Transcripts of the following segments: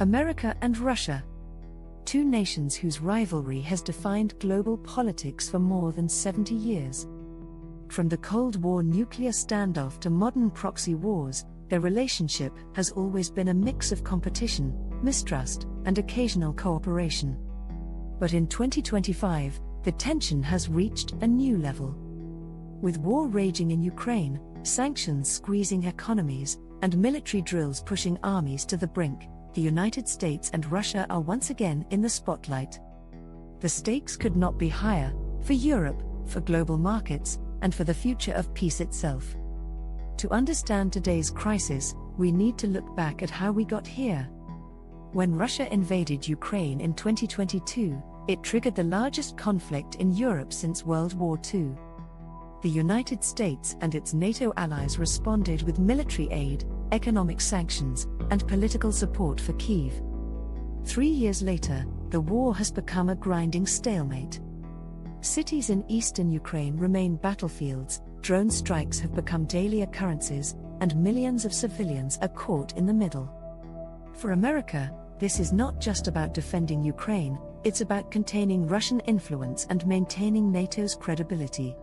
America and Russia. Two nations whose rivalry has defined global politics for more than 70 years. From the Cold War nuclear standoff to modern proxy wars, their relationship has always been a mix of competition, mistrust, and occasional cooperation. But in 2025, the tension has reached a new level. With war raging in Ukraine, sanctions squeezing economies, and military drills pushing armies to the brink, the United States and Russia are once again in the spotlight. The stakes could not be higher, for Europe, for global markets, and for the future of peace itself. To understand today's crisis, we need to look back at how we got here. When Russia invaded Ukraine in 2022, it triggered the largest conflict in Europe since World War II. The United States and its NATO allies responded with military aid, economic sanctions, and political support for Kyiv. 3 years later, the war has become a grinding stalemate. Cities in eastern Ukraine remain battlefields, drone strikes have become daily occurrences, and millions of civilians are caught in the middle. For America, this is not just about defending Ukraine, it's about containing Russian influence and maintaining NATO's credibility.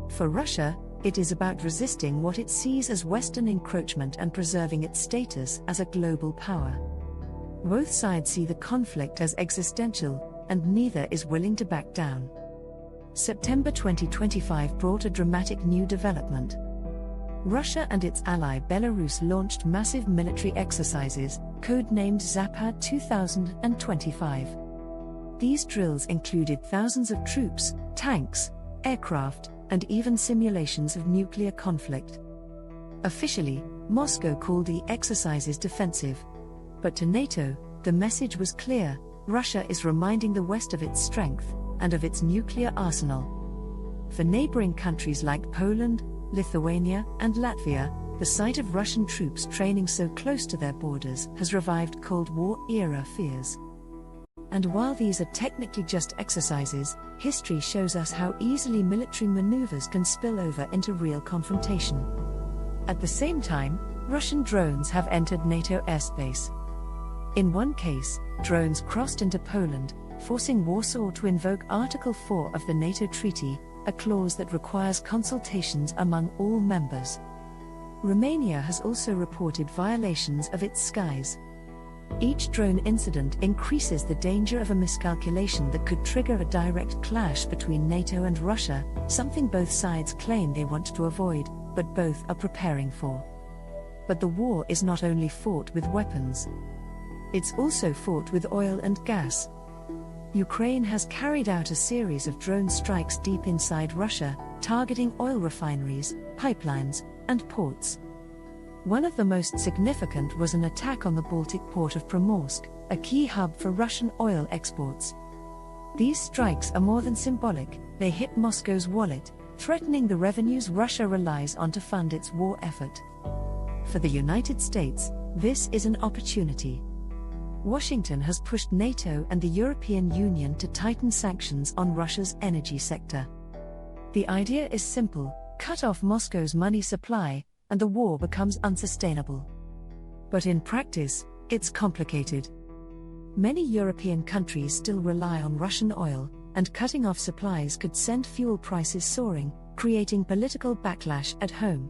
For Russia, it is about resisting what it sees as Western encroachment and preserving its status as a global power. Both sides see the conflict as existential, and neither is willing to back down. September 2025 brought a dramatic new development. Russia and its ally Belarus launched massive military exercises, codenamed Zapad 2025. These drills included thousands of troops, tanks, aircraft, and even simulations of nuclear conflict. Officially, Moscow called the exercises defensive. But to NATO, the message was clear: Russia is reminding the West of its strength, and of its nuclear arsenal. For neighboring countries like Poland, Lithuania, and Latvia, the sight of Russian troops training so close to their borders has revived Cold War-era fears. And while these are technically just exercises, history shows us how easily military maneuvers can spill over into real confrontation. At the same time, Russian drones have entered NATO airspace. In one case, drones crossed into Poland, forcing Warsaw to invoke Article 4 of the NATO Treaty, a clause that requires consultations among all members. Romania has also reported violations of its skies. Each drone incident increases the danger of a miscalculation that could trigger a direct clash between NATO and Russia, something both sides claim they want to avoid, but both are preparing for. But the war is not only fought with weapons. It's also fought with oil and gas. Ukraine has carried out a series of drone strikes deep inside Russia, targeting oil refineries, pipelines, and ports. One of the most significant was an attack on the Baltic port of Primorsk, a key hub for Russian oil exports. These strikes are more than symbolic, they hit Moscow's wallet, threatening the revenues Russia relies on to fund its war effort. For the United States, this is an opportunity. Washington has pushed NATO and the European Union to tighten sanctions on Russia's energy sector. The idea is simple: cut off Moscow's money supply, and the war becomes unsustainable. But in practice, it's complicated. Many European countries still rely on Russian oil, and cutting off supplies could send fuel prices soaring, creating political backlash at home.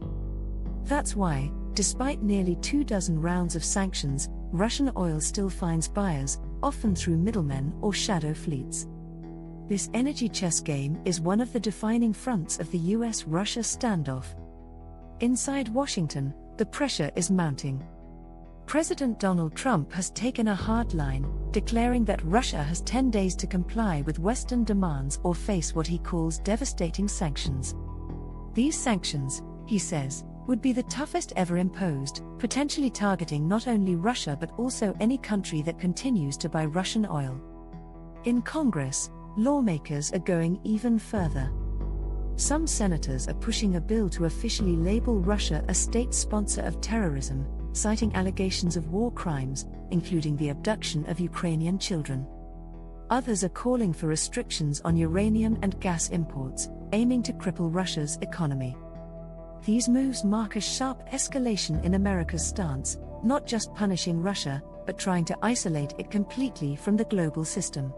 That's why, despite nearly 24 rounds of sanctions, Russian oil still finds buyers, often through middlemen or shadow fleets. This energy chess game is one of the defining fronts of the US-Russia standoff. Inside Washington, the pressure is mounting. President Donald Trump has taken a hard line, declaring that Russia has 10 days to comply with Western demands or face what he calls devastating sanctions. These sanctions, he says, would be the toughest ever imposed, potentially targeting not only Russia but also any country that continues to buy Russian oil. In Congress, lawmakers are going even further. Some senators are pushing a bill to officially label Russia a state sponsor of terrorism, citing allegations of war crimes, including the abduction of Ukrainian children. Others are calling for restrictions on uranium and gas imports, aiming to cripple Russia's economy. These moves mark a sharp escalation in America's stance, not just punishing Russia, but trying to isolate it completely from the global system.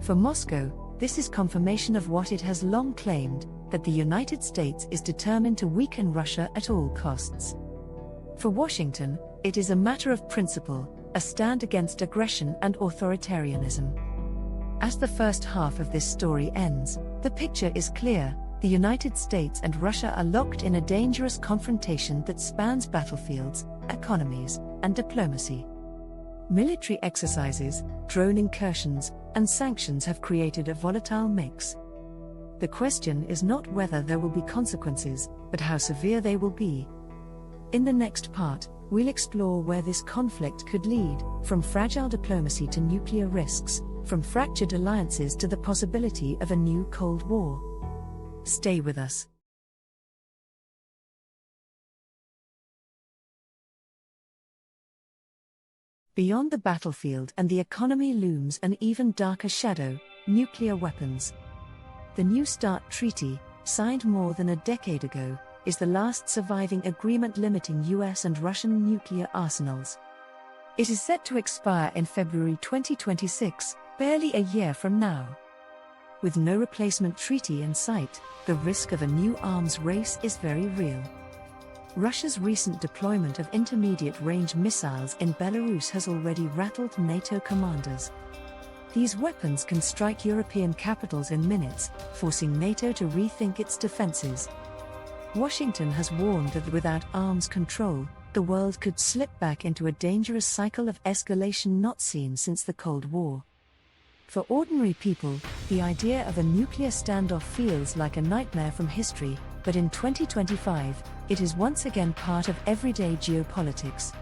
For Moscow, this is confirmation of what it has long claimed, that the United States is determined to weaken Russia at all costs. For Washington, it is a matter of principle, a stand against aggression and authoritarianism. As the first half of this story ends, the picture is clear: the United States and Russia are locked in a dangerous confrontation that spans battlefields, economies, and diplomacy. Military exercises, drone incursions, and sanctions have created a volatile mix. The question is not whether there will be consequences, but how severe they will be. In the next part, we'll explore where this conflict could lead, from fragile diplomacy to nuclear risks, from fractured alliances to the possibility of a new Cold War. Stay with us. Beyond the battlefield and the economy looms an even darker shadow: nuclear weapons. The New START Treaty, signed more than a decade ago, is the last surviving agreement limiting US and Russian nuclear arsenals. It is set to expire in February 2026, barely a year from now. With no replacement treaty in sight, the risk of a new arms race is very real. Russia's recent deployment of intermediate-range missiles in Belarus has already rattled NATO commanders. These weapons can strike European capitals in minutes, forcing NATO to rethink its defenses. Washington has warned that without arms control, the world could slip back into a dangerous cycle of escalation not seen since the Cold War. For ordinary people, the idea of a nuclear standoff feels like a nightmare from history, but in 2025, it is once again part of everyday geopolitics.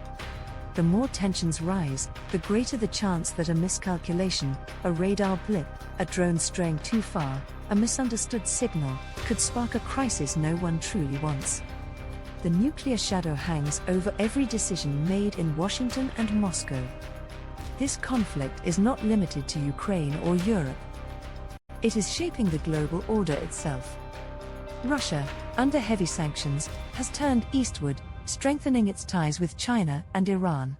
The more tensions rise, the greater the chance that a miscalculation, a radar blip, a drone straying too far, a misunderstood signal, could spark a crisis no one truly wants. The nuclear shadow hangs over every decision made in Washington and Moscow. This conflict is not limited to Ukraine or Europe. It is shaping the global order itself. Russia, under heavy sanctions, has turned eastward, strengthening its ties with China and Iran.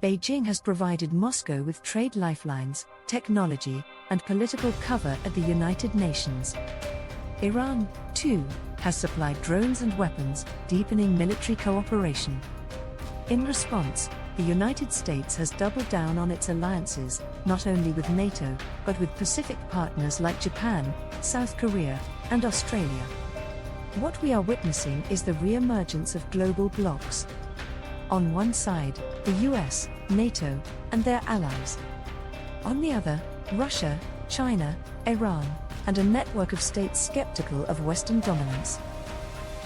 Beijing has provided Moscow with trade lifelines, technology, and political cover at the United Nations. Iran, too, has supplied drones and weapons, deepening military cooperation. In response, the United States has doubled down on its alliances, not only with NATO, but with Pacific partners like Japan, South Korea, and Australia. What we are witnessing is the re-emergence of global blocs. On one side, the US, NATO, and their allies. On the other, Russia, China, Iran, and a network of states skeptical of Western dominance.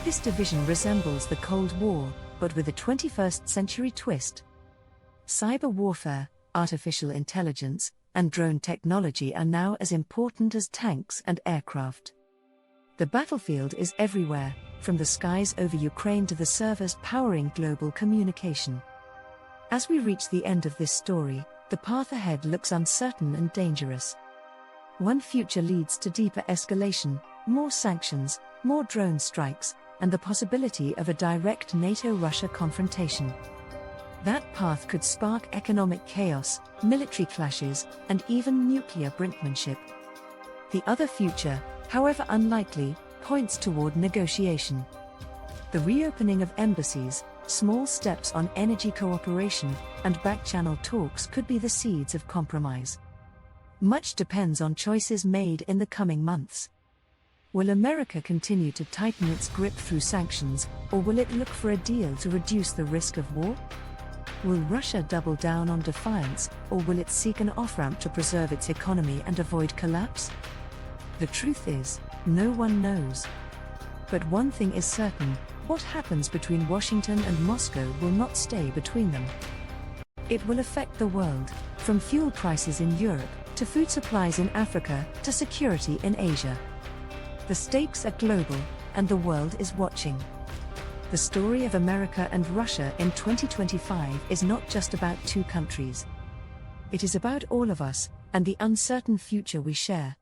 This division resembles the Cold War, but with a 21st century twist. Cyber warfare, artificial intelligence, and drone technology are now as important as tanks and aircraft. The battlefield is everywhere, from the skies over Ukraine to the servers powering global communication. As we reach the end of this story, the path ahead looks uncertain and dangerous. One future leads to deeper escalation, more sanctions, more drone strikes, and the possibility of a direct NATO-Russia confrontation. That path could spark economic chaos, military clashes, and even nuclear brinkmanship. The other future, however unlikely, points toward negotiation. The reopening of embassies, small steps on energy cooperation, and back-channel talks could be the seeds of compromise. Much depends on choices made in the coming months. Will America continue to tighten its grip through sanctions, or will it look for a deal to reduce the risk of war? Will Russia double down on defiance, or will it seek an off-ramp to preserve its economy and avoid collapse? The truth is, no one knows. But one thing is certain: what happens between Washington and Moscow will not stay between them. It will affect the world, from fuel prices in Europe, to food supplies in Africa, to security in Asia. The stakes are global, and the world is watching. The story of America and Russia in 2025 is not just about two countries. It is about all of us, and the uncertain future we share.